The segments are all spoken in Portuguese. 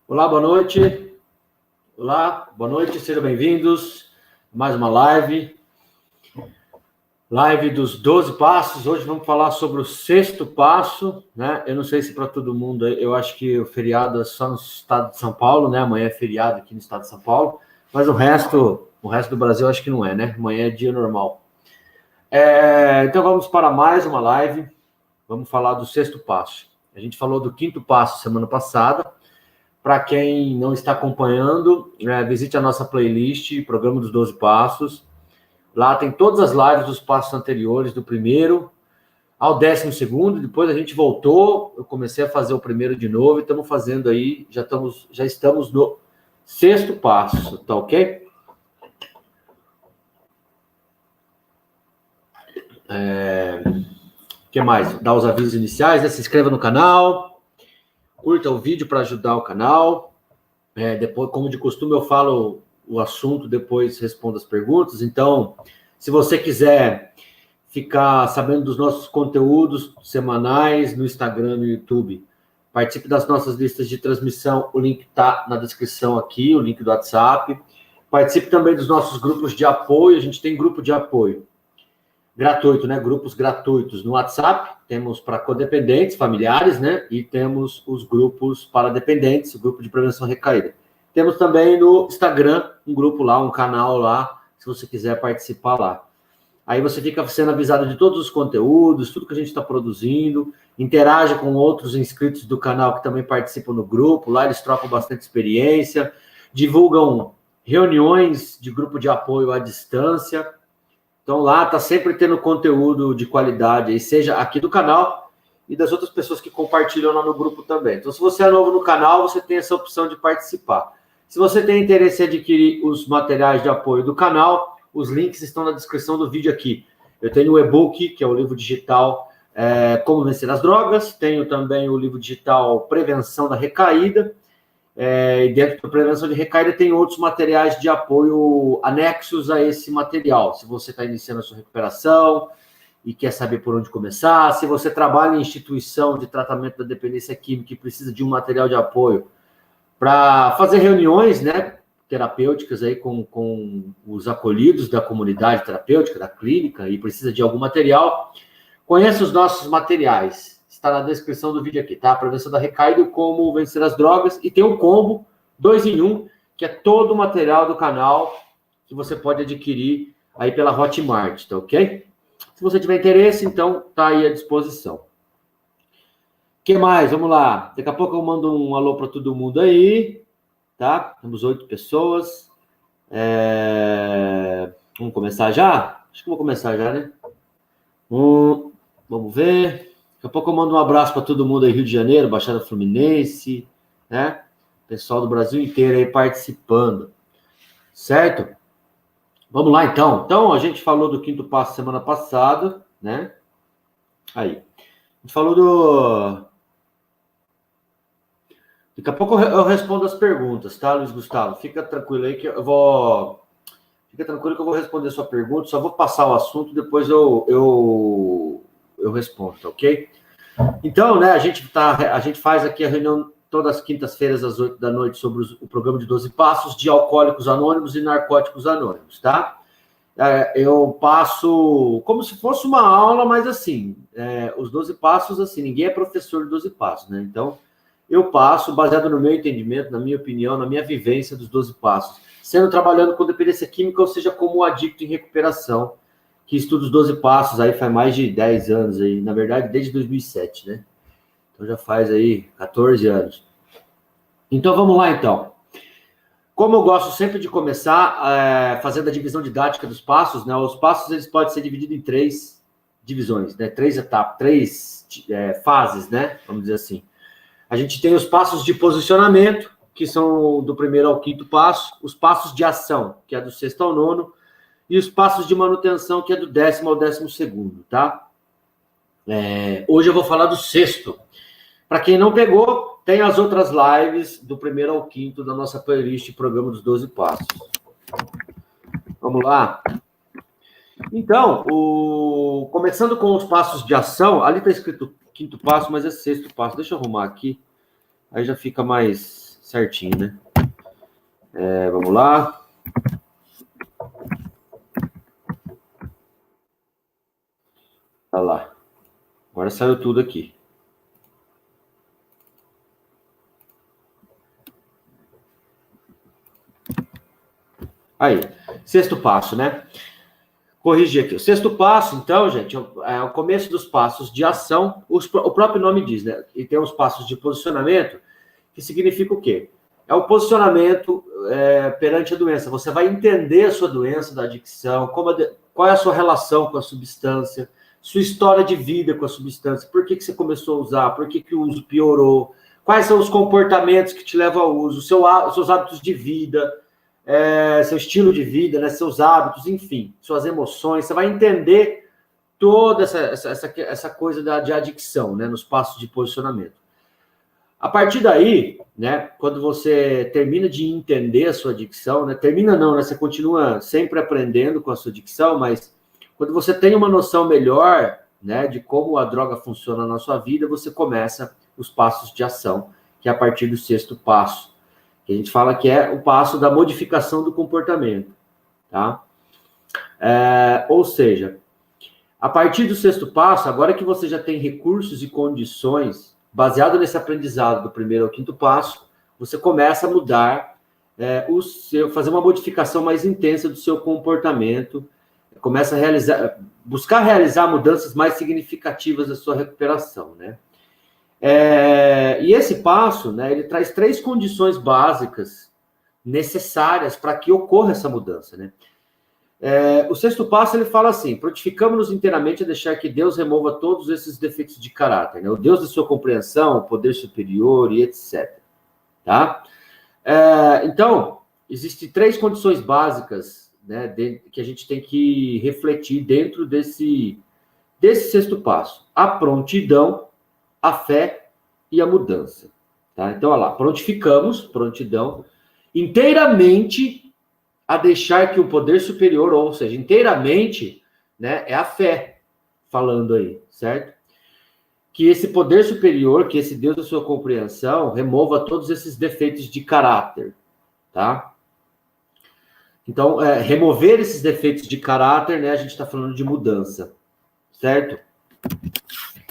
Olá, boa noite. Olá, boa noite, sejam bem-vindos a mais uma live dos 12 passos. Hoje vamos falar sobre o sexto passo, né? Eu não sei se para todo mundo, eu acho que o feriado é só no estado de São Paulo, né? Amanhã é feriado aqui no estado de São Paulo, mas o resto do Brasil acho que não é, né? Amanhã é dia normal. Então vamos para mais uma live, vamos falar do sexto passo. A gente falou do quinto passo semana passada. Para quem não está acompanhando, visite a nossa playlist, Programa dos 12 Passos. Lá tem todas as lives dos passos anteriores, do primeiro ao 12º. Depois a gente voltou, eu comecei a fazer o primeiro de novo e estamos fazendo aí, já estamos no sexto passo, tá ok? O que mais? Dá os avisos iniciais, né? Se inscreva no canal, curta o vídeo para ajudar o canal. Depois, como de costume, eu falo o assunto, depois respondo as perguntas. Então, se você quiser ficar sabendo dos nossos conteúdos semanais no Instagram, no YouTube, participe das nossas listas de transmissão. O link está na descrição aqui, o link do WhatsApp. Participe também dos nossos grupos de apoio. A gente tem grupo de apoio gratuito, né? Grupos gratuitos no WhatsApp. Temos para codependentes, familiares, né? E temos os grupos para dependentes, o grupo de prevenção recaída. Temos também no Instagram um grupo lá, um canal lá, se você quiser participar lá. Aí você fica sendo avisado de todos os conteúdos, tudo que a gente está produzindo, interage com outros inscritos do canal que também participam no grupo, lá eles trocam bastante experiência, divulgam reuniões de grupo de apoio à distância. Então lá está sempre tendo conteúdo de qualidade, aí, seja aqui do canal e das outras pessoas que compartilham lá no grupo também. Então se você é novo no canal, você tem essa opção de participar. Se você tem interesse em adquirir os materiais de apoio do canal, os links estão na descrição do vídeo aqui. Eu tenho o e-book, que é o livro digital Como Vencer as Drogas. Tenho também o livro digital Prevenção da Recaída. E dentro da prevenção de recaída tem outros materiais de apoio anexos a esse material. Se você está iniciando a sua recuperação e quer saber por onde começar, se você trabalha em instituição de tratamento da dependência química e precisa de um material de apoio para fazer reuniões, né, terapêuticas aí com os acolhidos da comunidade terapêutica, da clínica, e precisa de algum material, conheça os nossos materiais. Está na descrição do vídeo aqui, tá? Prevenção da recaída, como vencer as drogas, e tem um combo 2 em 1, que é todo o material do canal que você pode adquirir aí pela Hotmart, tá ok? Se você tiver interesse, então tá aí à disposição. O que mais? Vamos lá. Daqui a pouco eu mando um alô para todo mundo aí, tá? Temos 8 pessoas. Vamos começar já? Acho que vou começar já, né? Vamos ver. Daqui a pouco eu mando um abraço para todo mundo aí, Rio de Janeiro, Baixada Fluminense, né? Pessoal do Brasil inteiro aí participando, certo? Vamos lá, então. Então, a gente falou do quinto passo semana passada, né? Aí. A gente falou do... Daqui a pouco eu respondo as perguntas, tá, Luiz Gustavo? Fica tranquilo aí que eu vou... Fica tranquilo que eu vou responder a sua pergunta, só vou passar o assunto, depois eu respondo, tá ok? Então, né, a gente faz aqui a reunião todas as quintas-feiras às 8 da noite sobre o programa de 12 passos de Alcoólicos Anônimos e Narcóticos Anônimos, tá? Eu passo como se fosse uma aula, mas assim, os 12 passos, assim, ninguém é professor de 12 passos, né? Então, eu passo baseado no meu entendimento, na minha opinião, na minha vivência dos 12 passos, sendo trabalhando com dependência química, ou seja, como adicto em recuperação, que estuda os 12 passos aí faz mais de 10 anos, aí, na verdade, desde 2007, né? Então já faz aí 14 anos. Então vamos lá, então. Como eu gosto sempre de começar fazendo a divisão didática dos passos, né? Os passos eles podem ser divididos em 3 divisões, né? 3 etapas, 3 fases, né? Vamos dizer assim. A gente tem os passos de posicionamento, que são do primeiro ao quinto passo, os passos de ação, que é do sexto ao nono, e os passos de manutenção, que é do 10º ao 12º, tá? Hoje eu vou falar do sexto. Para quem não pegou, tem as outras lives do primeiro ao quinto da nossa playlist Programa dos 12 Passos. Vamos lá? Então, começando com os passos de ação, ali está escrito quinto passo, mas é sexto passo. Deixa eu arrumar aqui, aí já fica mais certinho, né? Vamos lá. Olha lá. Agora saiu tudo aqui. Aí, sexto passo, né? Corrigir aqui. O sexto passo, então, gente, é o começo dos passos de ação. O próprio nome diz, né? E tem os passos de posicionamento, que significa o quê? É o posicionamento perante a doença. Você vai entender a sua doença da adicção, qual é a sua relação com a substância, sua história de vida com a substância, por que você começou a usar, por que o uso piorou, quais são os comportamentos que te levam ao uso, seus hábitos de vida, seu estilo de vida, né, seus hábitos, enfim, suas emoções. Você vai entender toda essa coisa de adicção, né, nos passos de posicionamento. A partir daí, né, quando você termina de entender a sua adicção, né, termina não, né, você continua sempre aprendendo com a sua adicção, mas quando você tem uma noção melhor, né, de como a droga funciona na sua vida, você começa os passos de ação, que é a partir do sexto passo, que a gente fala que é o passo da modificação do comportamento, tá? Ou seja, a partir do sexto passo, agora que você já tem recursos e condições, baseado nesse aprendizado do primeiro ao quinto passo, você começa a mudar fazer uma modificação mais intensa do seu comportamento, começa a buscar realizar mudanças mais significativas da sua recuperação, né? E esse passo, né, ele traz 3 condições básicas necessárias para que ocorra essa mudança, né? O sexto passo, ele fala assim: prontificamos-nos inteiramente a deixar que Deus remova todos esses defeitos de caráter, né? O Deus da sua compreensão, o poder superior e etc. Tá? Então, existem 3 condições básicas, né, que a gente tem que refletir dentro desse sexto passo: a prontidão, a fé e a mudança. Tá? Então, olha lá, prontidão, inteiramente a deixar que o poder superior, ou seja, inteiramente, né, é a fé falando aí, certo? Que esse poder superior, que esse Deus da sua compreensão, remova todos esses defeitos de caráter, tá? Então, remover esses defeitos de caráter, né, a gente está falando de mudança, certo?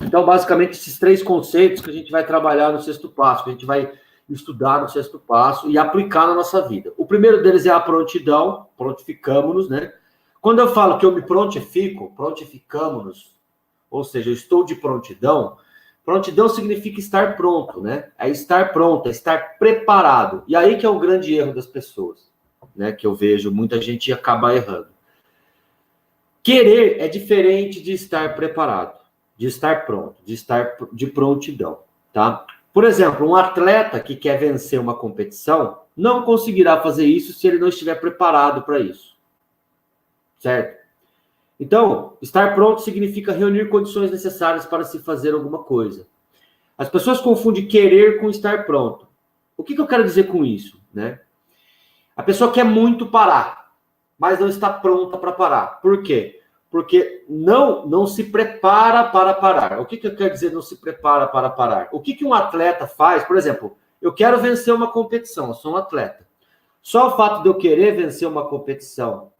Então, basicamente, esses 3 conceitos que a gente vai trabalhar no sexto passo, que a gente vai estudar no sexto passo e aplicar na nossa vida. O primeiro deles é a prontidão, prontificamos-nos, né? Quando eu falo que eu me prontificamos-nos, ou seja, eu estou de prontidão significa estar pronto, né? É estar pronto, é estar preparado. E aí que é o grande erro das pessoas, né? Que eu vejo muita gente acabar errando. Querer é diferente de estar preparado, de estar pronto, de estar de prontidão, tá? Por exemplo, um atleta que quer vencer uma competição não conseguirá fazer isso se ele não estiver preparado para isso, certo? Então, estar pronto significa reunir condições necessárias para se fazer alguma coisa. As pessoas confundem querer com estar pronto. O que eu quero dizer com isso, né? A pessoa quer muito parar, mas não está pronta para parar. Por quê? Porque não se prepara para parar. O que eu quero dizer não se prepara para parar? O que um atleta faz? Por exemplo, eu quero vencer uma competição, eu sou um atleta. Só o fato de eu querer vencer uma competição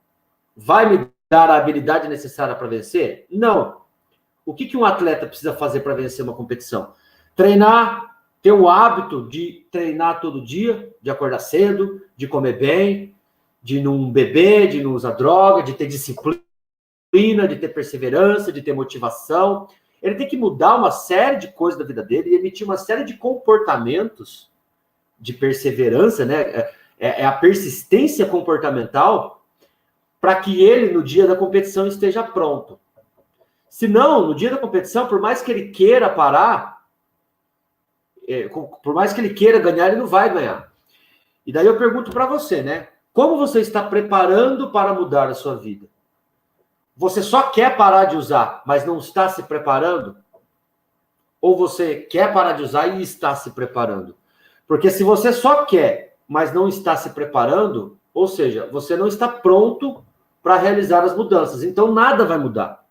vai me dar a habilidade necessária para vencer? Não. O que um atleta precisa fazer para vencer uma competição? Treinar, ter o hábito de treinar todo dia, de acordar cedo, de comer bem, de não beber, de não usar droga, de ter disciplina, de ter perseverança, de ter motivação. Ele tem que mudar uma série de coisas da vida dele e emitir uma série de comportamentos de perseverança, né? É a persistência comportamental para que ele, no dia da competição, esteja pronto. Se não, no dia da competição, por mais que ele queira parar, por mais que ele queira ganhar, ele não vai ganhar. E daí eu pergunto para você, né? Como você está preparando para mudar a sua vida? Você só quer parar de usar, mas não está se preparando? Ou você quer parar de usar e está se preparando? Porque se você só quer, mas não está se preparando, ou seja, você não está pronto para realizar as mudanças. Então, nada vai mudar.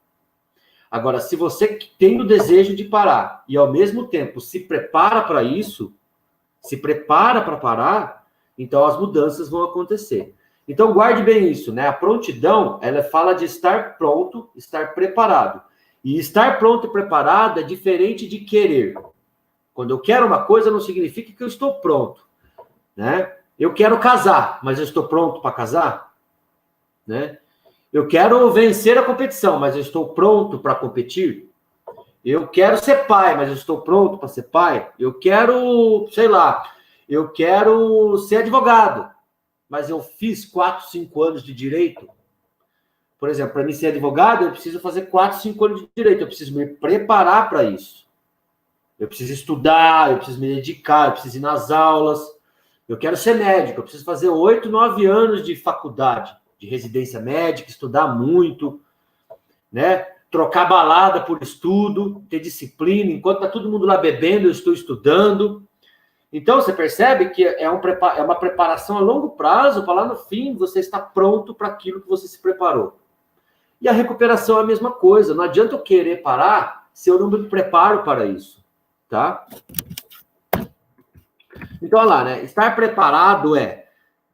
Agora, se você tem o desejo de parar e, ao mesmo tempo, se prepara para isso, se prepara para parar, então as mudanças vão acontecer. Então guarde bem isso, né? A prontidão, ela fala de estar pronto, estar preparado. E estar pronto e preparado é diferente de querer. Quando eu quero uma coisa, não significa que eu estou pronto, né? Eu quero casar, mas eu estou pronto para casar, né? Eu quero vencer a competição, mas eu estou pronto para competir. Eu quero ser pai, mas eu estou pronto para ser pai. Eu quero, sei lá, eu quero ser advogado, mas eu fiz 4, 5 anos de direito. Por exemplo, para mim ser advogado, eu preciso fazer 4, 5 anos de direito. Eu preciso me preparar para isso. Eu preciso estudar, eu preciso me dedicar, eu preciso ir nas aulas. Eu quero ser médico, eu preciso fazer 8, 9 anos de faculdade, de residência médica, estudar muito, né? Trocar balada por estudo, ter disciplina. Enquanto está todo mundo lá bebendo, eu estou estudando. Então, você percebe que é uma preparação a longo prazo, para lá no fim você estar pronto para aquilo que você se preparou. E a recuperação é a mesma coisa. Não adianta eu querer parar se eu não me preparo para isso, tá? Então, olha lá, né? Estar preparado é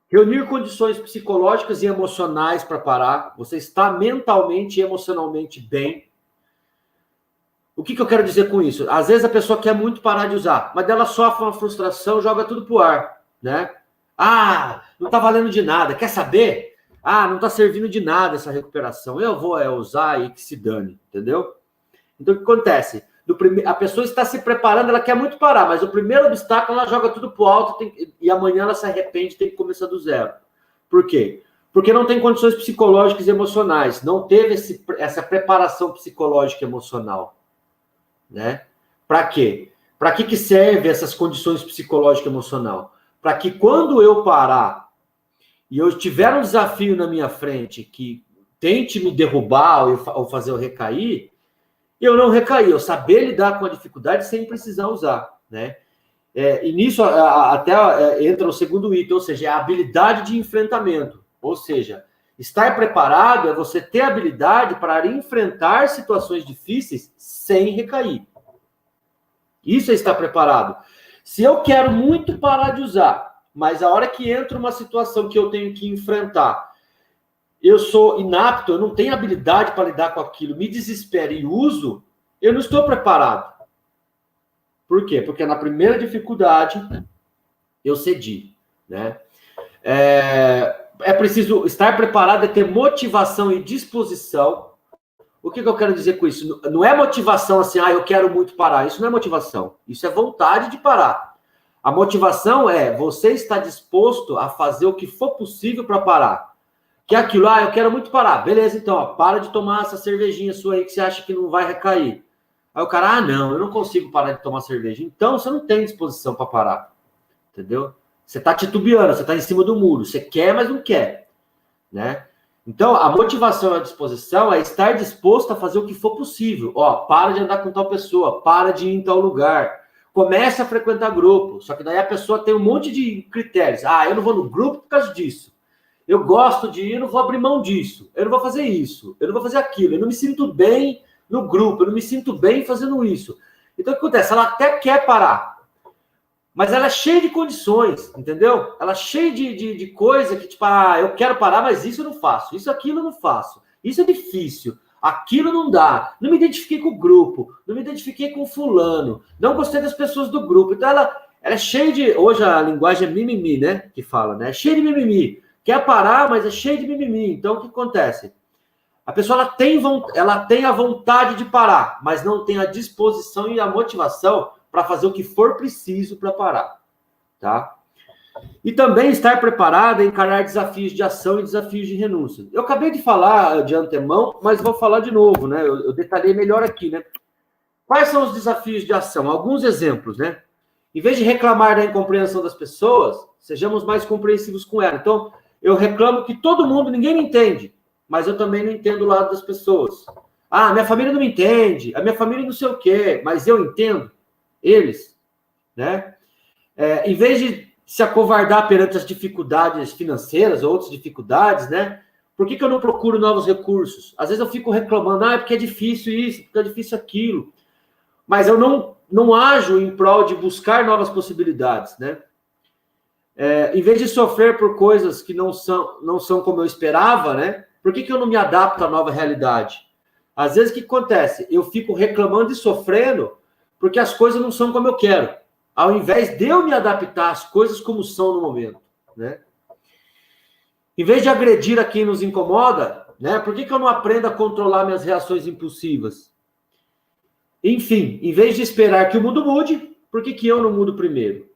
reunir condições psicológicas e emocionais para parar. Você está mentalmente e emocionalmente bem. O que eu quero dizer com isso? Às vezes a pessoa quer muito parar de usar, mas ela sofre uma frustração, joga tudo pro ar, né? Ah, não tá valendo de nada. Quer saber? Ah, não tá servindo de nada essa recuperação. Eu vou usar e que se dane, entendeu? Então, o que acontece? A pessoa está se preparando, ela quer muito parar, mas o primeiro obstáculo, ela joga tudo pro alto e amanhã ela se arrepende e tem que começar do zero. Por quê? Porque não tem condições psicológicas e emocionais, não teve essa preparação psicológica e emocional. Né? Para quê? Para que serve essas condições psicológicas e emocional? Para que quando eu parar e eu tiver um desafio na minha frente que tente me derrubar ou fazer eu recair, eu não recair, eu saber lidar com a dificuldade sem precisar usar, né? E nisso até entra o segundo item, ou seja, é a habilidade de enfrentamento. Ou seja, estar preparado é você ter habilidade para enfrentar situações difíceis sem recair. Isso é estar preparado. Se eu quero muito parar de usar, mas a hora que entra uma situação que eu tenho que enfrentar, eu sou inapto, eu não tenho habilidade para lidar com aquilo, me desespero e uso, eu não estou preparado. Por quê? Porque na primeira dificuldade eu cedi, né? É preciso estar preparado, é ter motivação e disposição. O que eu quero dizer com isso? Não é motivação assim, eu quero muito parar. Isso não é motivação. Isso é vontade de parar. A motivação é você estar disposto a fazer o que for possível para parar. Que é aquilo, eu quero muito parar. Beleza, então, para de tomar essa cervejinha sua aí que você acha que não vai recair. Aí o cara, não, eu não consigo parar de tomar cerveja. Então, você não tem disposição para parar. Entendeu? Você está titubeando, você está em cima do muro. Você quer, mas não quer. Né? Então, a motivação e a disposição é estar disposto a fazer o que for possível. Para de andar com tal pessoa, para de ir em tal lugar. Comece a frequentar grupo. Só que daí a pessoa tem um monte de critérios. Eu não vou no grupo por causa disso. Eu gosto de ir, eu não vou abrir mão disso. Eu não vou fazer isso. Eu não vou fazer aquilo. Eu não me sinto bem no grupo. Eu não me sinto bem fazendo isso. Então, o que acontece? Ela até quer parar. Mas ela é cheia de condições, entendeu? Ela é cheia de coisa que, tipo, eu quero parar, mas isso eu não faço. Isso, aquilo eu não faço. Isso é difícil. Aquilo não dá. Não me identifiquei com o grupo. Não me identifiquei com o fulano. Não gostei das pessoas do grupo. Então, ela é cheia de... Hoje a linguagem é mimimi, né? Que fala, né? É cheia de mimimi. Quer parar, mas é cheia de mimimi. Então, o que acontece? A pessoa ela tem a vontade de parar, mas não tem a disposição e a motivação para fazer o que for preciso para parar, tá? E também estar preparado a encarar desafios de ação e desafios de renúncia. Eu acabei de falar de antemão, mas vou falar de novo, né? Eu detalhei melhor aqui, né? Quais são os desafios de ação? Alguns exemplos, né? Em vez de reclamar da incompreensão das pessoas, sejamos mais compreensivos com ela. Então, eu reclamo que todo mundo, ninguém me entende, mas eu também não entendo o lado das pessoas. Minha família não me entende, a minha família não sei o quê, mas eu entendo eles, né? Em vez de se acovardar perante as dificuldades financeiras ou outras dificuldades, né? Por que eu não procuro novos recursos? Às vezes eu fico reclamando, é porque é difícil isso, porque é difícil aquilo. Mas eu não não ajo em prol de buscar novas possibilidades, né? Em vez de sofrer por coisas que não são como eu esperava, né? Por que eu não me adapto à nova realidade? Às vezes, o que acontece? Eu fico reclamando e sofrendo porque as coisas não são como eu quero, ao invés de eu me adaptar às coisas como são no momento, né? Em vez de agredir a quem nos incomoda, né? Por que eu não aprendo a controlar minhas reações impulsivas? Enfim, em vez de esperar que o mundo mude, por que eu não mudo primeiro?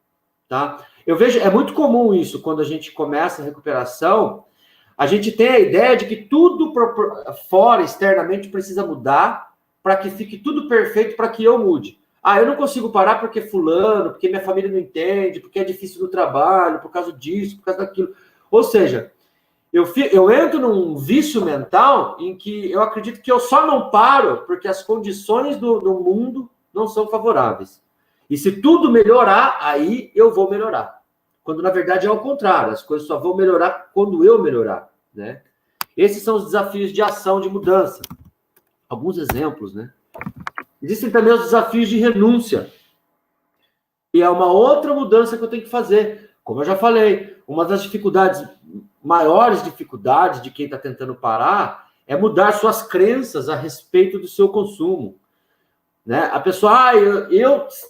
Tá? Eu vejo, é muito comum isso, quando a gente começa a recuperação, a gente tem a ideia de que tudo fora, externamente, precisa mudar para que fique tudo perfeito para que eu mude. Ah, eu não consigo parar porque fulano, porque minha família não entende, porque é difícil no trabalho, por causa disso, por causa daquilo. Ou seja, eu entro num vício mental em que eu acredito que eu só não paro porque as condições do mundo não são favoráveis. E se tudo melhorar, aí eu vou melhorar. Quando, na verdade, é ao contrário. As coisas só vão melhorar quando eu melhorar, né? Esses são os desafios de ação, de mudança. Alguns exemplos, né? Existem também os desafios de renúncia. E é uma outra mudança que eu tenho que fazer. Como eu já falei, uma das maiores dificuldades de quem está tentando parar é mudar suas crenças a respeito do seu consumo. Né? A pessoa,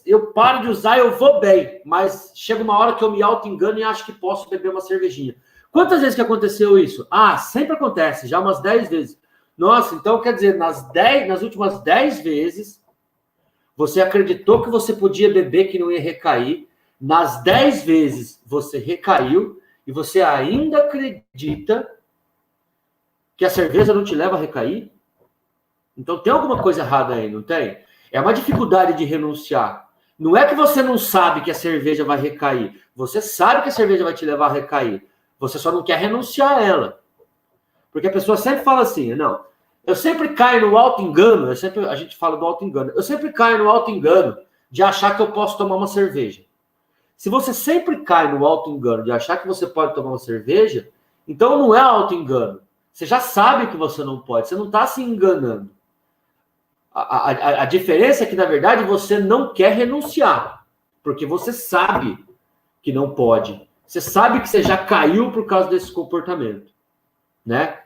eu paro de usar, eu vou bem, mas chega uma hora que eu me auto-engano e acho que posso beber uma cervejinha. Quantas vezes que aconteceu isso? Sempre acontece, já umas 10 vezes. Nossa, então quer dizer, nas últimas 10 vezes, você acreditou que você podia beber, que não ia recair. Nas 10 vezes você recaiu e você ainda acredita que a cerveja não te leva a recair? Então tem alguma coisa errada aí, não tem? É uma dificuldade de renunciar. Não é que você não sabe que a cerveja vai recair. Você sabe que a cerveja vai te levar a recair. Você só não quer renunciar a ela. Porque a pessoa sempre fala assim, não, eu sempre caio no auto-engano, a gente fala do auto-engano, eu sempre caio no auto-engano de achar que eu posso tomar uma cerveja. Se você sempre cai no auto-engano de achar que você pode tomar uma cerveja, então não é auto-engano. Você já sabe que você não pode, você não está se enganando. A diferença é que, na verdade, você não quer renunciar, porque você sabe que não pode. Você sabe que você já caiu por causa desse comportamento, né?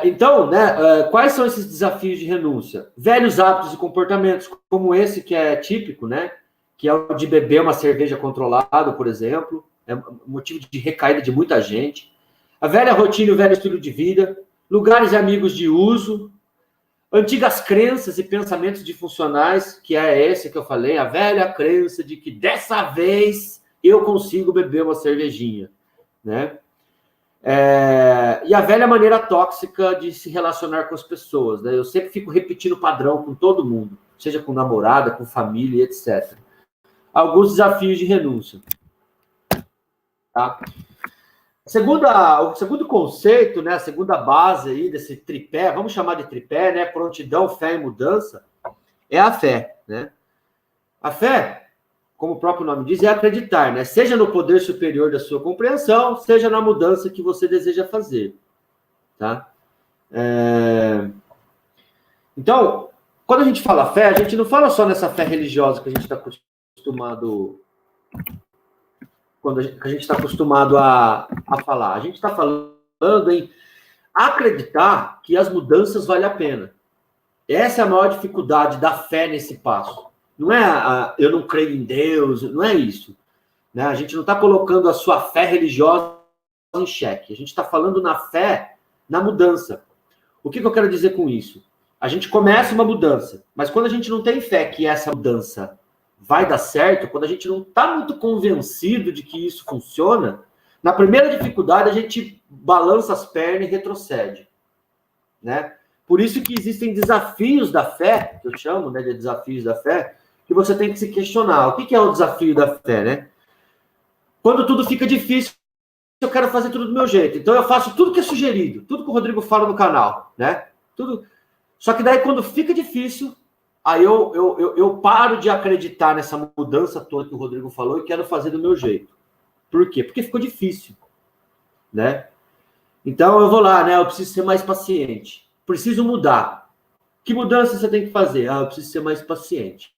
Então, né, quais são esses desafios de renúncia? Velhos hábitos e comportamentos, como esse que é típico, né? Que é o de beber uma cerveja controlado, por exemplo, é motivo de recaída de muita gente. A velha rotina e o velho estilo de vida, lugares e amigos de uso, antigas crenças e pensamentos disfuncionais, que é esse que eu falei, a velha crença de que dessa vez eu consigo beber uma cervejinha, né? E a velha maneira tóxica de se relacionar com as pessoas, né? Eu sempre fico repetindo o padrão com todo mundo, seja com namorada, com família, etc. Alguns desafios de renúncia. Tá? O segundo conceito, né, a segunda base aí desse tripé, vamos chamar de tripé, né, prontidão, fé e mudança, é a fé, né? A fé, como o próprio nome diz, é acreditar, né? Seja no poder superior da sua compreensão, seja na mudança que você deseja fazer, tá? Então, quando a gente fala fé, a gente não fala só nessa fé religiosa que a gente está acostumado a falar. A gente está falando em acreditar que as mudanças valem a pena. Essa é a maior dificuldade da fé nesse passo. Não é eu não creio em Deus, não é isso. Né? A gente não está colocando a sua fé religiosa em xeque. A gente está falando na fé, na mudança. O que eu quero dizer com isso? A gente começa uma mudança, mas quando a gente não tem fé que essa mudança vai dar certo, quando a gente não está muito convencido de que isso funciona, na primeira dificuldade a gente balança as pernas e retrocede, né? Por isso que existem desafios da fé, que eu chamo, né, de desafios da fé, que você tem que se questionar. O que é o desafio da fé, né? Quando tudo fica difícil, eu quero fazer tudo do meu jeito. Então eu faço tudo que é sugerido, tudo que o Rodrigo fala no canal, né? Tudo. Só que daí quando fica difícil, aí eu paro de acreditar nessa mudança toda que o Rodrigo falou e quero fazer do meu jeito. Por quê? Porque ficou difícil, né? Então eu vou lá, né? Eu preciso ser mais paciente. Preciso mudar. Que mudança você tem que fazer? Eu preciso ser mais paciente.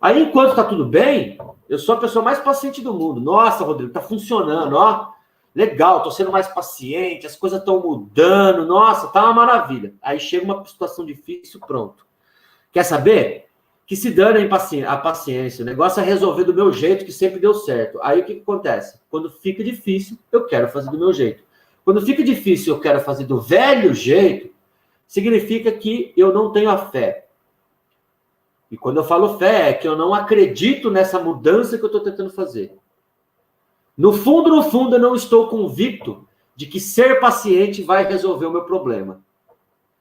Aí, enquanto está tudo bem, eu sou a pessoa mais paciente do mundo. Nossa, Rodrigo, está funcionando, ó. Legal, estou sendo mais paciente, as coisas estão mudando. Nossa, tá uma maravilha. Aí chega uma situação difícil, pronto. Quer saber? Que se dane a paciência. O negócio é resolver do meu jeito, que sempre deu certo. Aí o que acontece? Quando fica difícil, eu quero fazer do meu jeito. Quando fica difícil, eu quero fazer do velho jeito, significa que eu não tenho a fé. E quando eu falo fé, é que eu não acredito nessa mudança que eu estou tentando fazer. No fundo, eu não estou convicto de que ser paciente vai resolver o meu problema.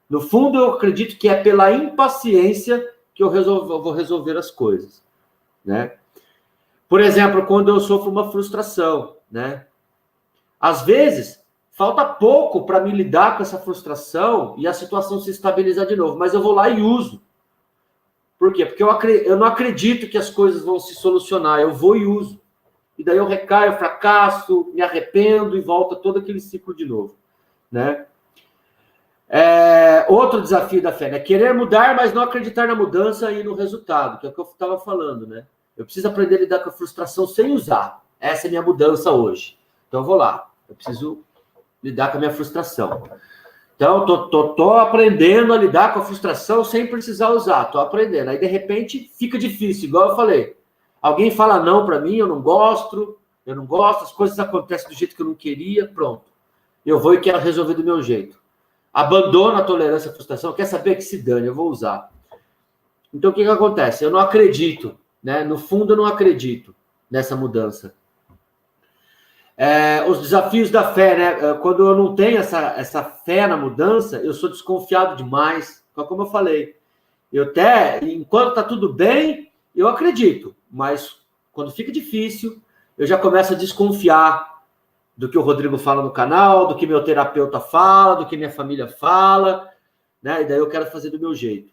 No fundo, eu acredito que é pela impaciência que eu vou resolver as coisas, né? Por exemplo, quando eu sofro uma frustração, né? Às vezes, falta pouco para me lidar com essa frustração e a situação se estabilizar de novo, mas eu vou lá e uso. Por quê? Porque eu não acredito que as coisas vão se solucionar, eu vou e uso. E daí eu recaio, fracasso, me arrependo e volta todo aquele ciclo de novo, né? Outro desafio da fé, né? Querer mudar, mas não acreditar na mudança e no resultado, que é o que eu estava falando, né? Eu preciso aprender a lidar com a frustração sem usar. Essa é a minha mudança hoje. Então eu vou lá. Eu preciso lidar com a minha frustração. Então, tô aprendendo a lidar com a frustração sem precisar usar. Tô aprendendo. Aí, de repente, fica difícil, igual eu falei. Alguém fala não para mim, eu não gosto, as coisas acontecem do jeito que eu não queria, pronto. Eu vou e quero resolver do meu jeito. Abandono a tolerância à frustração, quer saber que se dane, eu vou usar. Então, o que acontece? Eu não acredito, né? No fundo, eu não acredito nessa mudança. Os desafios da fé, né? Quando eu não tenho essa fé na mudança, eu sou desconfiado demais. Como eu falei, enquanto está tudo bem, eu acredito, mas quando fica difícil, eu já começo a desconfiar do que o Rodrigo fala no canal, do que meu terapeuta fala, do que minha família fala, né? E daí eu quero fazer do meu jeito,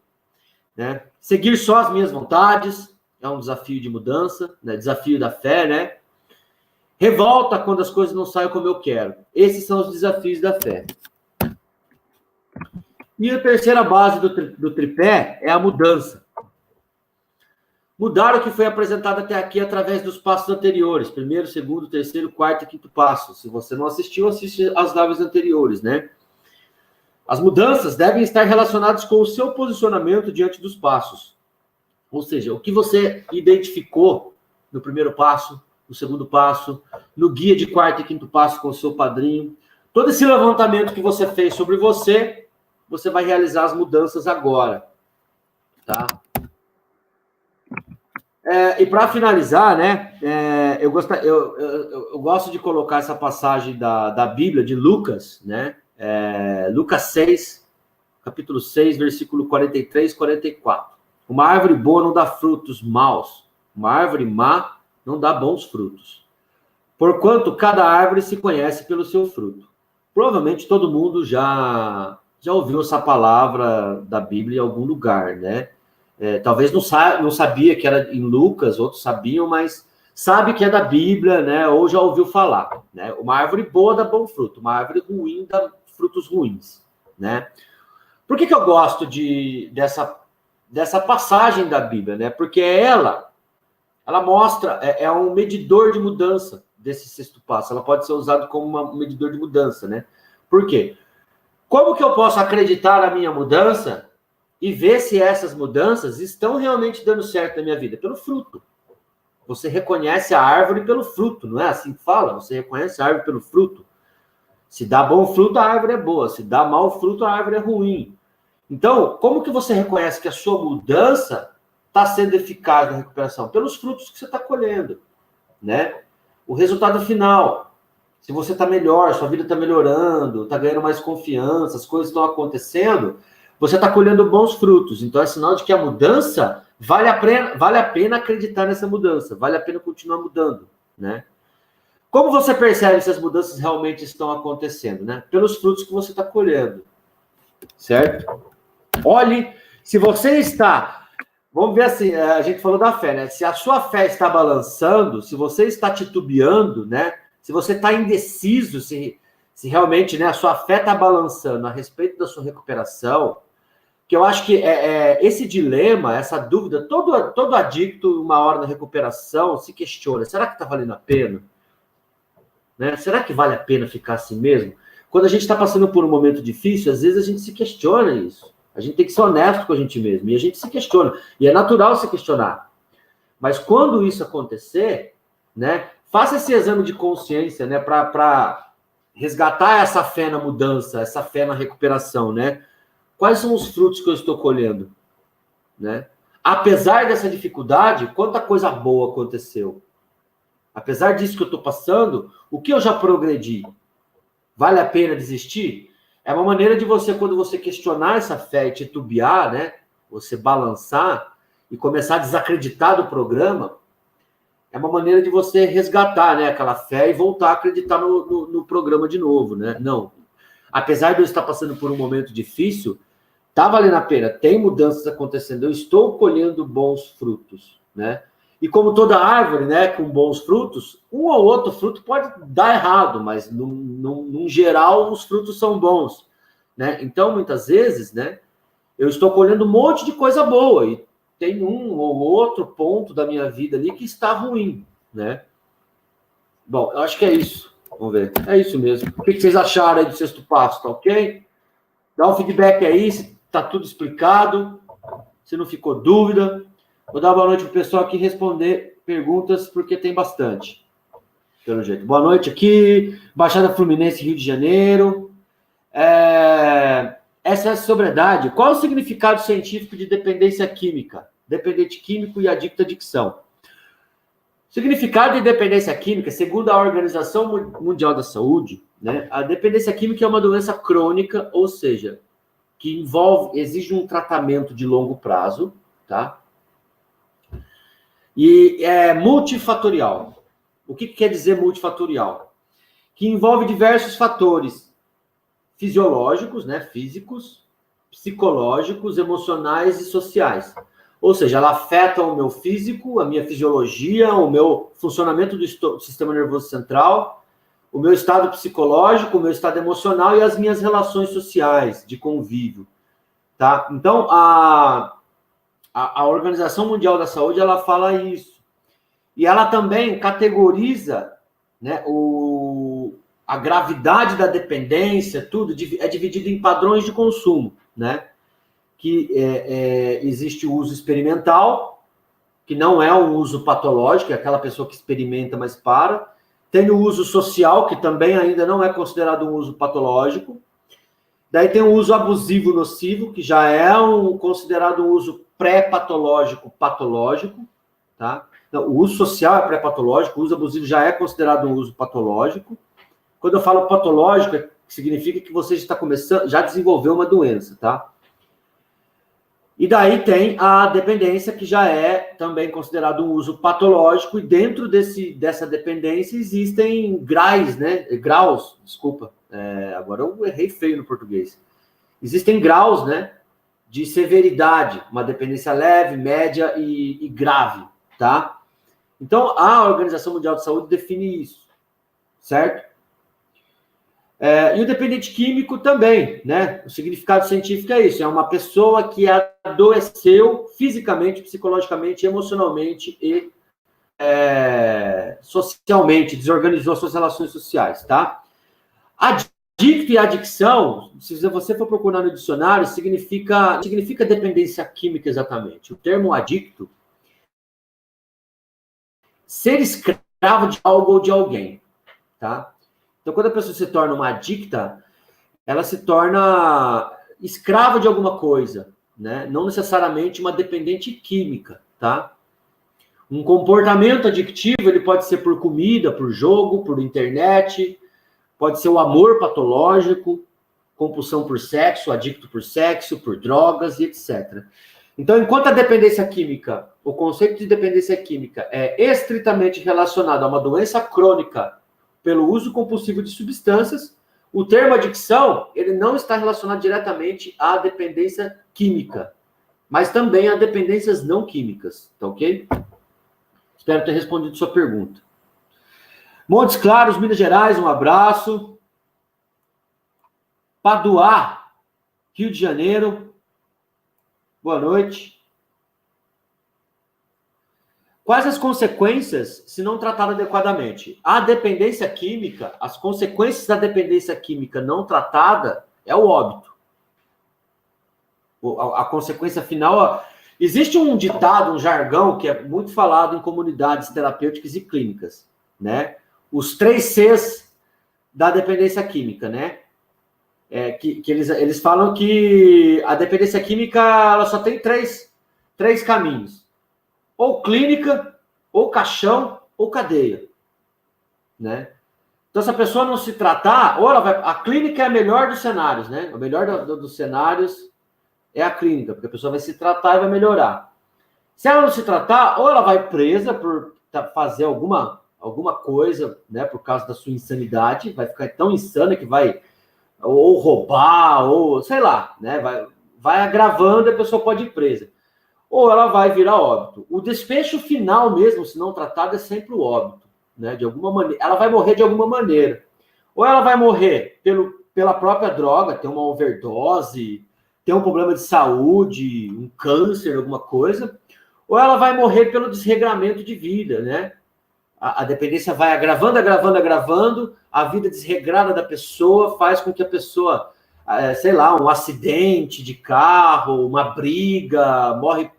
né? Seguir só as minhas vontades é um desafio de mudança, né? Desafio da fé, né? Revolta quando as coisas não saem como eu quero. Esses são os desafios da fé. E a terceira base do tripé é a mudança. Mudar o que foi apresentado até aqui através dos passos anteriores. Primeiro, segundo, terceiro, quarto e quinto passo. Se você não assistiu, assiste as lives anteriores, né? As mudanças devem estar relacionadas com o seu posicionamento diante dos passos. Ou seja, o que você identificou no primeiro passo, no segundo passo, no guia de quarto e quinto passo com o seu padrinho. Todo esse levantamento que você fez sobre você, você vai realizar as mudanças agora, tá? E para finalizar, né, eu gosto de colocar essa passagem da Bíblia, de Lucas, né, Lucas 6, capítulo 6, versículo 43 e 44. Uma árvore boa não dá frutos maus, uma árvore má não dá bons frutos. Porquanto cada árvore se conhece pelo seu fruto. Provavelmente todo mundo já ouviu essa palavra da Bíblia em algum lugar, né? Talvez não sabia que era em Lucas, outros sabiam, mas sabe que é da Bíblia, né? Ou já ouviu falar, né? Uma árvore boa dá bom fruto, uma árvore ruim dá frutos ruins, né? Por que eu gosto dessa passagem da Bíblia, né? Porque ela mostra, é um medidor de mudança desse sexto passo. Ela pode ser usada como um medidor de mudança, né? Por quê? Como que eu posso acreditar na minha mudança e ver se essas mudanças estão realmente dando certo na minha vida? Pelo fruto. Você reconhece a árvore pelo fruto, não é assim que fala? Você reconhece a árvore pelo fruto. Se dá bom fruto, a árvore é boa. Se dá mau fruto, a árvore é ruim. Então, como que você reconhece que a sua mudança está sendo eficaz na recuperação? Pelos frutos que você está colhendo, né? O resultado final. Se você está melhor, sua vida está melhorando, está ganhando mais confiança, as coisas estão acontecendo, você está colhendo bons frutos. Então, é sinal de que a mudança vale a pena acreditar nessa mudança, vale a pena continuar mudando, né? Como você percebe se as mudanças realmente estão acontecendo, né? Pelos frutos que você está colhendo, certo? Olhe, se você está... Vamos ver assim, a gente falou da fé, né? Se a sua fé está balançando, se você está titubeando, né? Se você está indeciso, se realmente, né, a sua fé está balançando a respeito da sua recuperação, que eu acho que esse dilema, essa dúvida, todo adicto, uma hora na recuperação, se questiona, será que está valendo a pena? Né? Será que vale a pena ficar assim mesmo? Quando a gente está passando por um momento difícil, às vezes a gente se questiona isso. A gente tem que ser honesto com a gente mesmo, e a gente se questiona. E é natural se questionar. Mas quando isso acontecer, né, faça esse exame de consciência, né, para resgatar essa fé na mudança, essa fé na recuperação, né? Quais são os frutos que eu estou colhendo? Né? Apesar dessa dificuldade, quanta coisa boa aconteceu. Apesar disso que eu estou passando, o que eu já progredi? Vale a pena desistir? É uma maneira de você, quando você questionar essa fé e titubear, né? Você balançar e começar a desacreditar do programa, é uma maneira de você resgatar, né, aquela fé e voltar a acreditar no programa de novo, né? Não. Apesar de eu estar passando por um momento difícil, tá valendo a pena, tem mudanças acontecendo, eu estou colhendo bons frutos, né? E como toda árvore, né, com bons frutos, um ou outro fruto pode dar errado, mas num geral os frutos são bons, né? Então, muitas vezes, né, eu estou colhendo um monte de coisa boa e tem um ou outro ponto da minha vida ali que está ruim, né? Bom, eu acho que é isso. Vamos ver. É isso mesmo. O que vocês acharam aí do sexto passo, tá ok? Dá um feedback aí, se tá tudo explicado, se não ficou dúvida. Vou dar boa noite pro pessoal aqui responder perguntas, porque tem bastante. Pelo jeito. Boa noite aqui, Baixada Fluminense, Rio de Janeiro. Essa é a sobriedade. Qual é o significado científico de dependência química? Dependente químico e adicto à adicção. Significado de dependência química, segundo a Organização Mundial da Saúde, né, a dependência química é uma doença crônica, ou seja, que exige um tratamento de longo prazo, tá? E é multifatorial. O que quer dizer multifatorial? Que envolve diversos fatores fisiológicos, né, físicos, psicológicos, emocionais e sociais. Ou seja, ela afeta o meu físico, a minha fisiologia, o meu funcionamento do sistema nervoso central, o meu estado psicológico, o meu estado emocional e as minhas relações sociais de convívio, tá? Então, a Organização Mundial da Saúde, ela fala isso. E ela também categoriza, né, a gravidade da dependência, tudo é dividido em padrões de consumo, né? Que existe o uso experimental, que não é um uso patológico, é aquela pessoa que experimenta, mas para. Tem o uso social, que também ainda não é considerado um uso patológico. Daí tem o uso abusivo nocivo, que já é considerado um uso pré-patológico, patológico, tá? Então, o uso social é pré-patológico, o uso abusivo já é considerado um uso patológico. Quando eu falo patológico, significa que você já desenvolveu uma doença, tá? E daí tem a dependência, que já é também considerado um uso patológico, e dentro dessa dependência existem graus, né? Graus, desculpa. Agora eu errei feio no português. Existem graus, né? De severidade, uma dependência leve, média e grave, tá? Então, a Organização Mundial de Saúde define isso, certo? E o dependente químico também, né? O significado científico é isso, é uma pessoa que adoeceu fisicamente, psicologicamente, emocionalmente e socialmente, desorganizou suas relações sociais, tá? Adicto e adicção, se você for procurar no dicionário, significa dependência química exatamente. O termo adicto, ser escravo de algo ou de alguém, tá? Então, quando a pessoa se torna uma adicta, ela se torna escrava de alguma coisa, né? Não necessariamente uma dependente química, tá? Um comportamento adictivo, ele pode ser por comida, por jogo, por internet, pode ser o amor patológico, compulsão por sexo, adicto por sexo, por drogas e etc. Então, enquanto a dependência química, o conceito de dependência química é estritamente relacionado a uma doença crônica pelo uso compulsivo de substâncias, o termo adicção, ele não está relacionado diretamente à dependência química, mas também a dependências não químicas, tá ok? Espero ter respondido sua pergunta. Montes Claros, Minas Gerais, um abraço. Paduá, Rio de Janeiro. Boa noite. Quais as consequências se não tratado adequadamente? A dependência química, as consequências da dependência química não tratada é o óbito. A consequência final... Existe um ditado, um jargão, que é muito falado em comunidades terapêuticas e clínicas, né? Os 3 Cs da dependência química, né? Que eles falam que a dependência química ela só tem três caminhos. Ou clínica, ou caixão, ou cadeia, né? Então, se a pessoa não se tratar, ou ela vai... A clínica é a melhor dos cenários, né? O melhor dos cenários é a clínica, porque a pessoa vai se tratar e vai melhorar. Se ela não se tratar, ou ela vai presa por fazer alguma coisa, né? Por causa da sua insanidade, vai ficar tão insana que vai ou roubar, ou sei lá, né? Vai agravando e a pessoa pode ir presa. Ou ela vai virar óbito. O desfecho final mesmo, se não tratado, é sempre o óbito, né? De alguma maneira. Ela vai morrer de alguma maneira. Ou ela vai morrer pela própria droga, ter uma overdose, ter um problema de saúde, um câncer, alguma coisa. Ou ela vai morrer pelo desregramento de vida, né? A dependência vai agravando, a vida desregrada da pessoa faz com que a pessoa, sei lá, um acidente de carro, uma briga, morre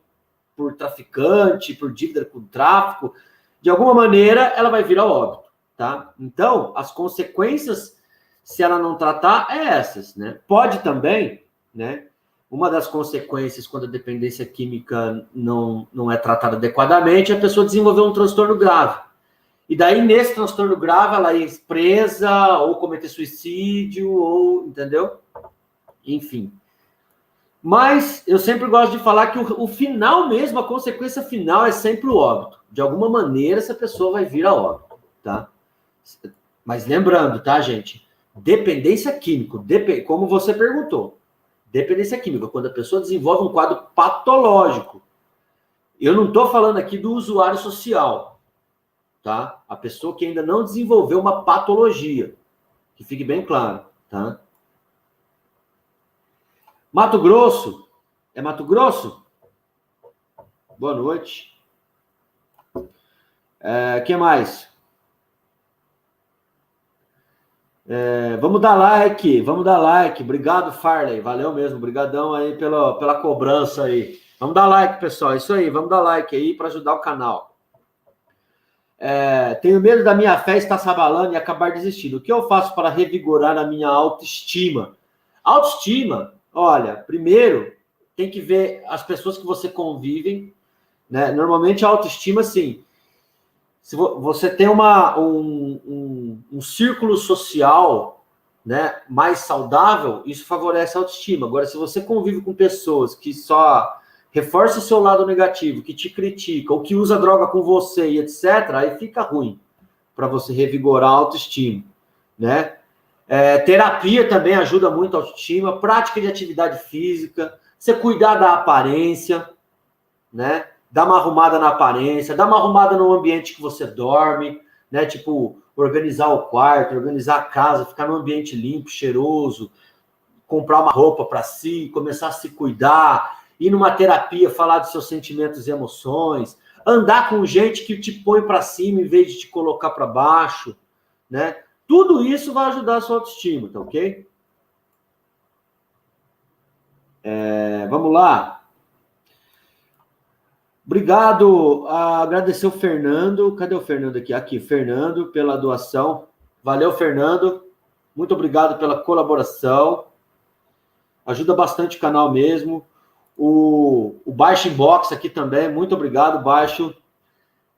por traficante, por dívida com tráfico, de alguma maneira ela vai vir ao óbito, tá? Então, as consequências, se ela não tratar, é essas, né? Pode também, né? Uma das consequências quando a dependência química não é tratada adequadamente, é a pessoa desenvolver um transtorno grave. E daí, nesse transtorno grave, ela ir presa, ou cometer suicídio, ou, entendeu? Enfim. Mas eu sempre gosto de falar que o final mesmo, a consequência final é sempre o óbito. De alguma maneira, essa pessoa vai vir a óbito, tá? Mas lembrando, tá, gente? Dependência química, como você perguntou. Dependência química, quando a pessoa desenvolve um quadro patológico. Eu não estou falando aqui do usuário social, tá? A pessoa que ainda não desenvolveu uma patologia. Que fique bem claro, tá? Mato Grosso? É Mato Grosso? Boa noite. Que mais? Vamos dar like, Obrigado, Farley. Valeu mesmo, obrigadão aí pela cobrança aí. Vamos dar like, pessoal. Isso aí, vamos dar like aí para ajudar o canal. Tenho medo da minha fé estar se abalando e acabar desistindo. O que eu faço para revigorar a minha autoestima? Autoestima, olha, primeiro tem que ver as pessoas que você convive, né? Normalmente a autoestima, assim, se você tem um círculo social, né, mais saudável, isso favorece a autoestima. Agora, se você convive com pessoas que só reforçam o seu lado negativo, que te criticam, ou que usa droga com você e etc., aí fica ruim para você revigorar a autoestima, né? Terapia também ajuda muito a autoestima, prática de atividade física, você cuidar da aparência, né? Dar uma arrumada na aparência, dar uma arrumada no ambiente que você dorme, né? Tipo, organizar o quarto, organizar a casa, ficar num ambiente limpo, cheiroso, comprar uma roupa para si, começar a se cuidar, ir numa terapia, falar dos seus sentimentos e emoções, andar com gente que te põe para cima em vez de te colocar para baixo, né? Tudo isso vai ajudar a sua autoestima, tá ok? Vamos lá. Obrigado, agradecer o Fernando. Cadê o Fernando aqui? Aqui, Fernando, pela doação. Valeu, Fernando. Muito obrigado pela colaboração. Ajuda bastante o canal mesmo. O Baixo Inbox aqui também. Muito obrigado, Baixo.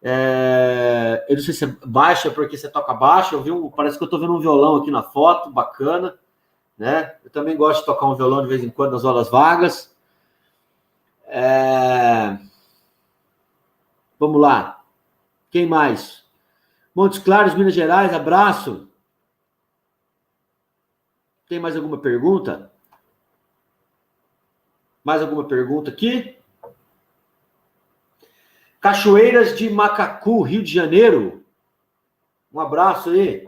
Eu não sei se é baixo, é porque você toca baixo. Parece que eu estou vendo um violão aqui na foto, bacana, né? Eu também gosto de tocar um violão de vez em quando nas horas vagas. Vamos lá. Quem mais? Montes Claros, Minas Gerais, abraço. Tem mais alguma pergunta? Mais alguma pergunta aqui? Cachoeiras de Macacu, Rio de Janeiro. Um abraço aí.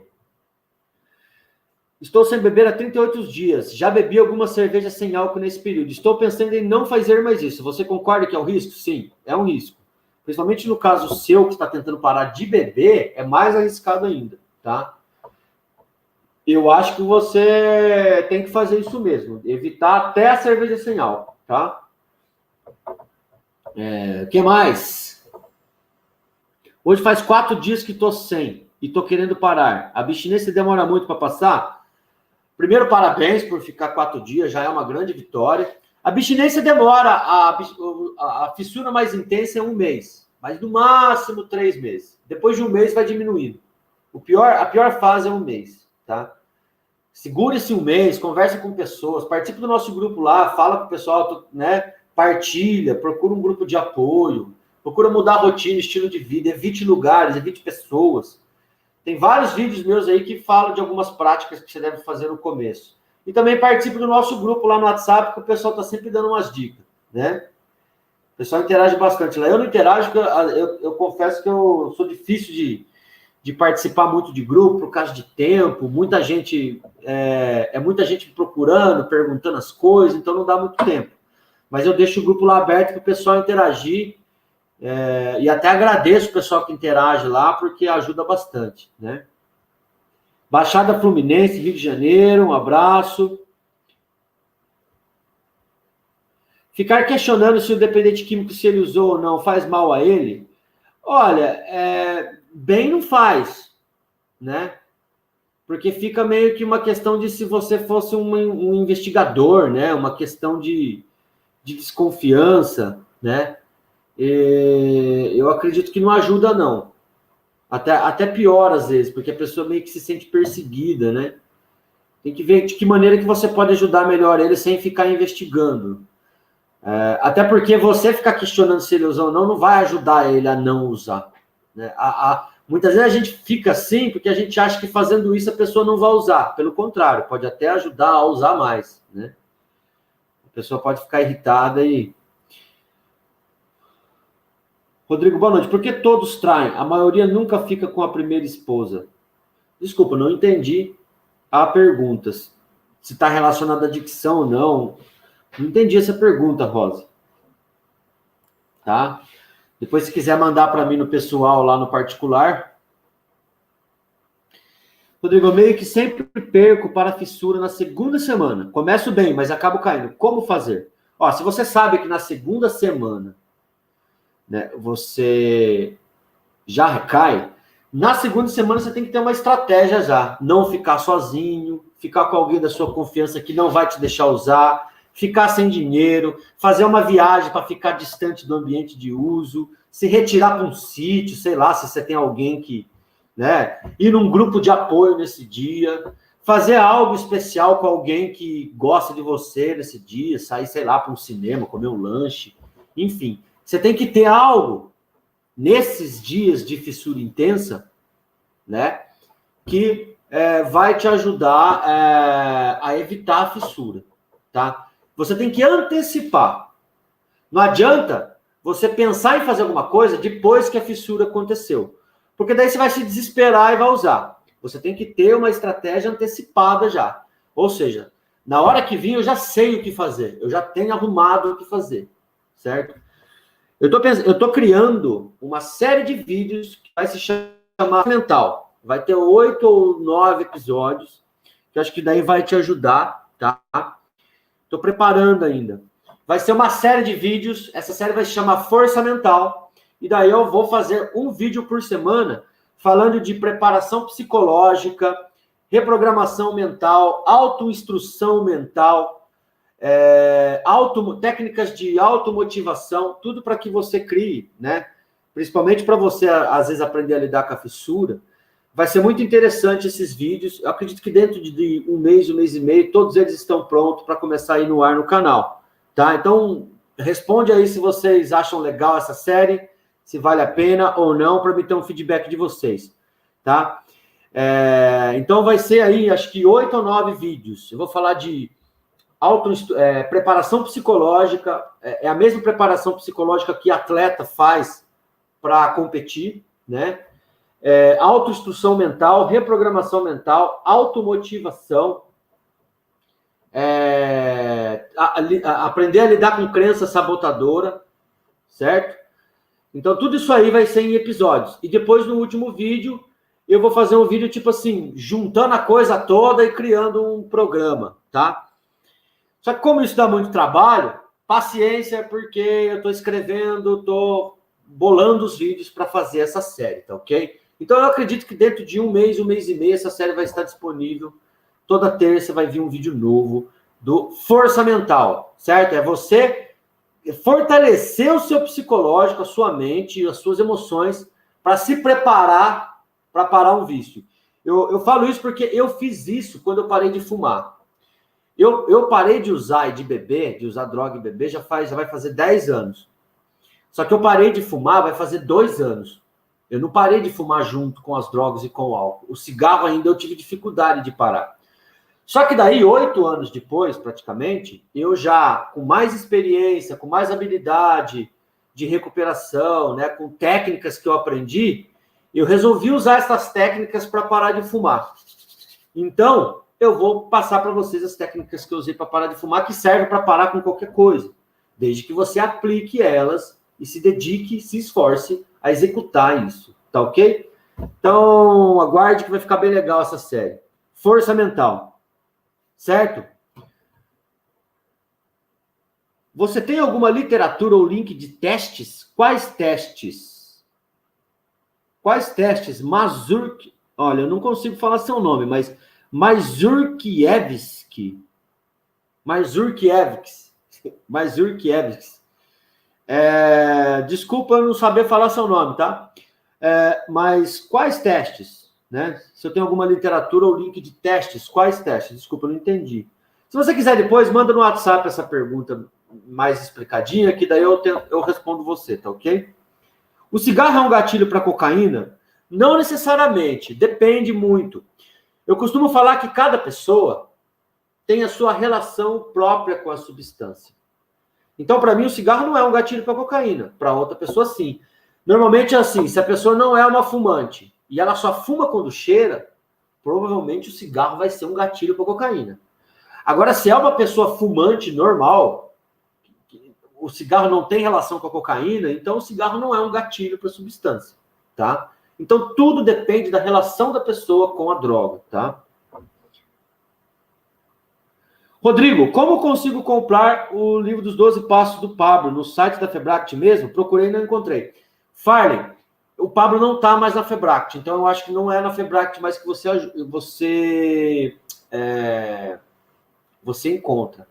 Estou sem beber há 38 dias. Já bebi algumas cervejas sem álcool nesse período. Estou pensando em não fazer mais isso. Você concorda que é um risco? Sim, é um risco. Principalmente no caso seu, que está tentando parar de beber, é mais arriscado ainda, tá? Eu acho que você tem que fazer isso mesmo. Evitar até a cerveja sem álcool, tá? O que mais? Hoje faz 4 dias que estou sem e estou querendo parar. A abstinência demora muito para passar? Primeiro, parabéns por ficar 4 dias, já é uma grande vitória. A abstinência demora, a fissura mais intensa é 1 mês, mas no máximo 3 meses. Depois de 1 mês vai diminuindo. A pior fase é 1 mês, tá? Segure-se 1 mês, converse com pessoas, participe do nosso grupo lá, fala com o pessoal, né? Partilha, procura um grupo de apoio, procura mudar a rotina, estilo de vida, evite lugares, evite pessoas. Tem vários vídeos meus aí que falam de algumas práticas que você deve fazer no começo. E também participe do nosso grupo lá no WhatsApp, que o pessoal está sempre dando umas dicas, né? O pessoal interage bastante lá. Eu não interajo, porque eu confesso que eu sou difícil de participar muito de grupo, por causa de tempo, muita gente muita gente procurando, perguntando as coisas, então não dá muito tempo. Mas eu deixo o grupo lá aberto para o pessoal interagir, e até agradeço o pessoal que interage lá, porque ajuda bastante, né? Baixada Fluminense, Rio de Janeiro, um abraço. Ficar questionando se o dependente químico, se ele usou ou não, faz mal a ele? Olha, bem não faz, né? Porque fica meio que uma questão de se você fosse um investigador, né? Uma questão de desconfiança, né? Eu acredito que não ajuda, não. Até pior, às vezes, porque a pessoa meio que se sente perseguida, né? Tem que ver de que maneira que você pode ajudar melhor ele sem ficar investigando. Até porque você ficar questionando se ele usa ou não vai ajudar ele a não usar, né? Muitas vezes a gente fica assim porque a gente acha que fazendo isso a pessoa não vai usar. Pelo contrário, pode até ajudar a usar mais, né? A pessoa pode ficar irritada e... Rodrigo, boa noite. Por que todos traem? A maioria nunca fica com a primeira esposa. Desculpa, não entendi a pergunta. Se está relacionada à dicção ou não. Não entendi essa pergunta, Rosa. Tá? Depois, se quiser mandar para mim no pessoal, lá no particular. Rodrigo, eu meio que sempre perco para a fissura na segunda semana. Começo bem, mas acabo caindo. Como fazer? Ó, se você sabe que na segunda semana, né, você já recai, na segunda semana você tem que ter uma estratégia já. Não ficar sozinho, ficar com alguém da sua confiança que não vai te deixar usar, ficar sem dinheiro, fazer uma viagem para ficar distante do ambiente de uso, se retirar para um sítio, sei lá, se você tem alguém que, né, ir num grupo de apoio nesse dia, fazer algo especial com alguém que gosta de você nesse dia, sair, sei lá, para um cinema, comer um lanche, enfim. Você tem que ter algo nesses dias de fissura intensa, né, que vai te ajudar a evitar a fissura, tá? Você tem que antecipar. Não adianta você pensar em fazer alguma coisa depois que a fissura aconteceu, porque daí você vai se desesperar e vai usar. Você tem que ter uma estratégia antecipada já. Ou seja, na hora que vir, eu já sei o que fazer, eu já tenho arrumado o que fazer, certo? Eu tô criando uma série de vídeos que vai se chamar Mental. Vai ter 8 ou 9 episódios, que eu acho que daí vai te ajudar, tá? Tô preparando ainda. Vai ser uma série de vídeos, essa série vai se chamar Força Mental, e daí eu vou fazer um vídeo por semana falando de preparação psicológica, reprogramação mental, autoinstrução mental, técnicas de automotivação, tudo para que você crie, né? Principalmente para você, às vezes, aprender a lidar com a fissura. Vai ser muito interessante esses vídeos. Eu acredito que dentro de um mês e meio, todos eles estão prontos para começar a ir no ar no canal, tá? Então, responde aí se vocês acham legal essa série, se vale a pena ou não, para me ter um feedback de vocês, tá? Então, vai ser aí, acho que 8 ou 9 vídeos. Eu vou falar de preparação psicológica, é a mesma preparação psicológica que atleta faz para competir, né? autoinstrução mental, reprogramação mental, automotivação, aprender a lidar com crença sabotadora, certo? Então, tudo isso aí vai ser em episódios. E depois, no último vídeo, eu vou fazer um vídeo, tipo assim, juntando a coisa toda e criando um programa, tá? Só que como isso dá muito trabalho, paciência, porque eu estou escrevendo, estou bolando os vídeos para fazer essa série, tá ok? Então, eu acredito que dentro de um mês e meio, essa série vai estar disponível. Toda terça vai vir um vídeo novo do Força Mental, certo? É você fortalecer o seu psicológico, a sua mente e as suas emoções para se preparar para parar um vício. Eu falo isso porque eu fiz isso quando eu parei de fumar. Eu parei de usar e de beber, de usar droga e beber, já vai fazer 10 anos. Só que eu parei de fumar vai fazer 2 anos. Eu não parei de fumar junto com as drogas e com o álcool. O cigarro ainda eu tive dificuldade de parar. Só que daí, 8 anos depois, praticamente, eu já, com mais experiência, com mais habilidade de recuperação, né, com técnicas que eu aprendi, eu resolvi usar essas técnicas para parar de fumar. Então, eu vou passar para vocês as técnicas que eu usei para parar de fumar, que servem para parar com qualquer coisa, desde que você aplique elas e se dedique, se esforce a executar isso, tá ok? Então, aguarde que vai ficar bem legal essa série. Força mental. Certo? Você tem alguma literatura ou link de testes? Quais testes? Quais testes? Olha, eu não consigo falar seu nome, mas Mazurkiewicz. Desculpa eu não saber falar seu nome, tá? Mas quais testes? Né? Se eu tenho alguma literatura ou link de testes, quais testes? Desculpa, eu não entendi. Se você quiser depois, manda no WhatsApp essa pergunta mais explicadinha, que daí eu respondo você, tá ok? O cigarro é um gatilho para cocaína? Não necessariamente, depende muito. Eu costumo falar que cada pessoa tem a sua relação própria com a substância. Então, para mim, o cigarro não é um gatilho para cocaína. Para outra pessoa, sim. Normalmente é assim, se a pessoa não é uma fumante e ela só fuma quando cheira, provavelmente o cigarro vai ser um gatilho para cocaína. Agora, se é uma pessoa fumante normal, o cigarro não tem relação com a cocaína, então o cigarro não é um gatilho para a substância, tá? Então, tudo depende da relação da pessoa com a droga, tá? Rodrigo, como consigo comprar o livro dos 12 Passos do Pablo no site da Febract mesmo? Procurei e não encontrei. Farley, o Pablo não está mais na Febract, então eu acho que não é na Febract mais que você encontra.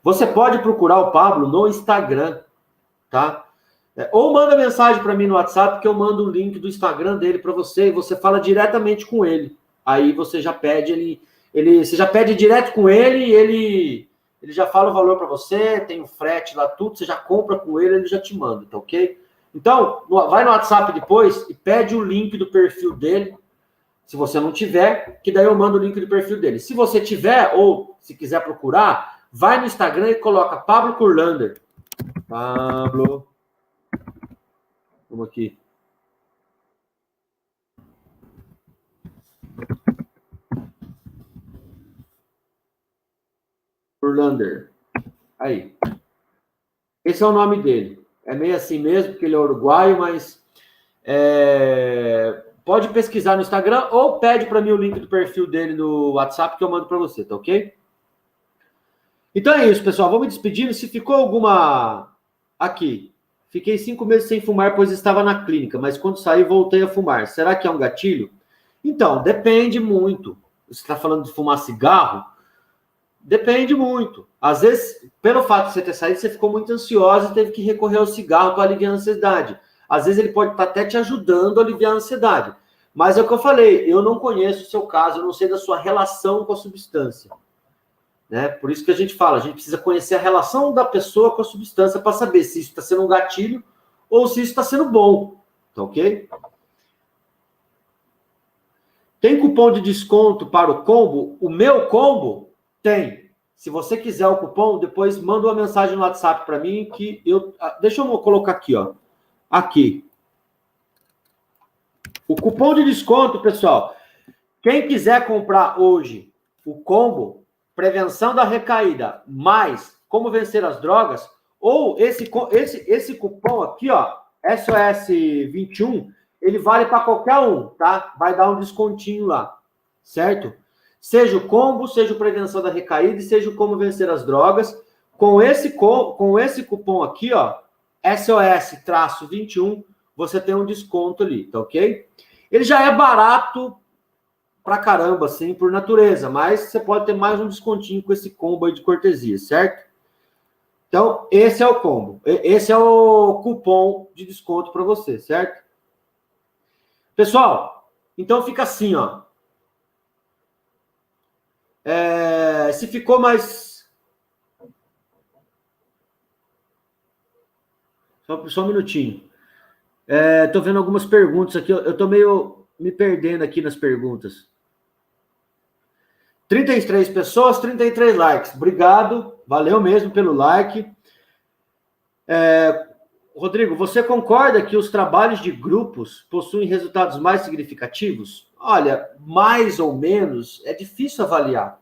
Você pode procurar o Pablo no Instagram, tá? Ou manda mensagem para mim no WhatsApp, que eu mando o link do Instagram dele para você, e você fala diretamente com ele. Aí você já pede, você já pede direto com ele, e ele já fala o valor para você, tem o frete lá, tudo, você já compra com ele já te manda, tá ok? Então, vai no WhatsApp depois e pede o link do perfil dele, se você não tiver, que daí eu mando o link do perfil dele. Se você tiver, ou se quiser procurar, vai no Instagram e coloca Pablo Kurlander. Pablo. Vamos aqui. Kurlander. Aí. Esse é o nome dele. É meio assim mesmo, porque ele é uruguaio, mas pode pesquisar no Instagram ou pede para mim o link do perfil dele no WhatsApp que eu mando para você, tá ok? Então é isso, pessoal. Vou me despedindo. Se ficou alguma... Aqui. Fiquei 5 meses sem fumar, pois estava na clínica, mas quando saí, voltei a fumar. Será que é um gatilho? Então, depende muito. Você está falando de fumar cigarro? Depende muito. Às vezes, pelo fato de você ter saído, você ficou muito ansiosa e teve que recorrer ao cigarro para aliviar a ansiedade. Às vezes ele pode estar até te ajudando a aliviar a ansiedade. Mas é o que eu falei, eu não conheço o seu caso, eu não sei da sua relação com a substância. Né? Por isso que a gente fala, a gente precisa conhecer a relação da pessoa com a substância para saber se isso está sendo um gatilho ou se isso está sendo bom. Tá ok? Tem cupom de desconto para o combo? O meu combo? Tem. Se você quiser o cupom, depois manda uma mensagem no WhatsApp para mim que eu... Deixa eu colocar aqui, ó. Aqui. O cupom de desconto, pessoal, quem quiser comprar hoje o combo Prevenção da Recaída mais Como Vencer as Drogas, ou esse cupom aqui, ó, SOS21, ele vale para qualquer um, tá? Vai dar um descontinho lá, certo? Seja o combo, seja o Prevenção da Recaída e seja o Como Vencer as Drogas, com esse cupom aqui, ó, SOS-21, você tem um desconto ali, tá ok? Ele já é barato pra caramba, assim, por natureza, mas você pode ter mais um descontinho com esse combo aí de cortesia, certo? Então, esse é o combo. Esse é o cupom de desconto para você, certo? Pessoal, então fica assim, ó. Se ficou mais... Só um minutinho. Tô vendo algumas perguntas aqui. Eu tô meio me perdendo aqui nas perguntas. 33 pessoas, 33 likes. Obrigado. Valeu mesmo pelo like. Rodrigo, você concorda que os trabalhos de grupos possuem resultados mais significativos? Olha, mais ou menos, é difícil avaliar.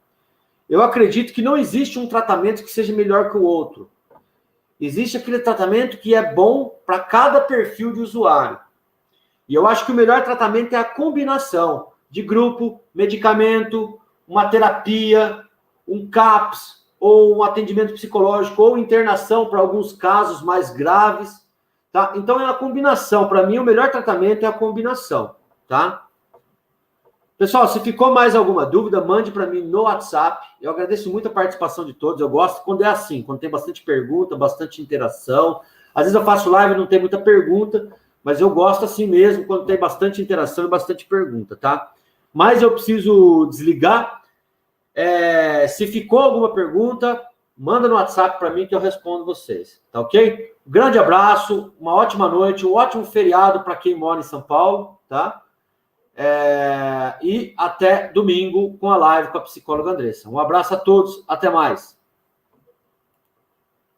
Eu acredito que não existe um tratamento que seja melhor que o outro. Existe aquele tratamento que é bom para cada perfil de usuário. E eu acho que o melhor tratamento é a combinação de grupo, medicamento, uma terapia, um CAPS, ou um atendimento psicológico, ou internação para alguns casos mais graves, tá? Então é a combinação. Para mim, o melhor tratamento é a combinação, tá? Pessoal, se ficou mais alguma dúvida, mande para mim no WhatsApp. Eu agradeço muito a participação de todos. Eu gosto quando é assim, quando tem bastante pergunta, bastante interação. Às vezes eu faço live e não tem muita pergunta, mas eu gosto assim mesmo, quando tem bastante interação e bastante pergunta, tá? Mas eu preciso desligar. Se ficou alguma pergunta, manda no WhatsApp para mim que eu respondo vocês, tá ok? Um grande abraço, uma ótima noite, um ótimo feriado para quem mora em São Paulo, tá? E até domingo com a live com a psicóloga Andressa. Um abraço a todos, até mais.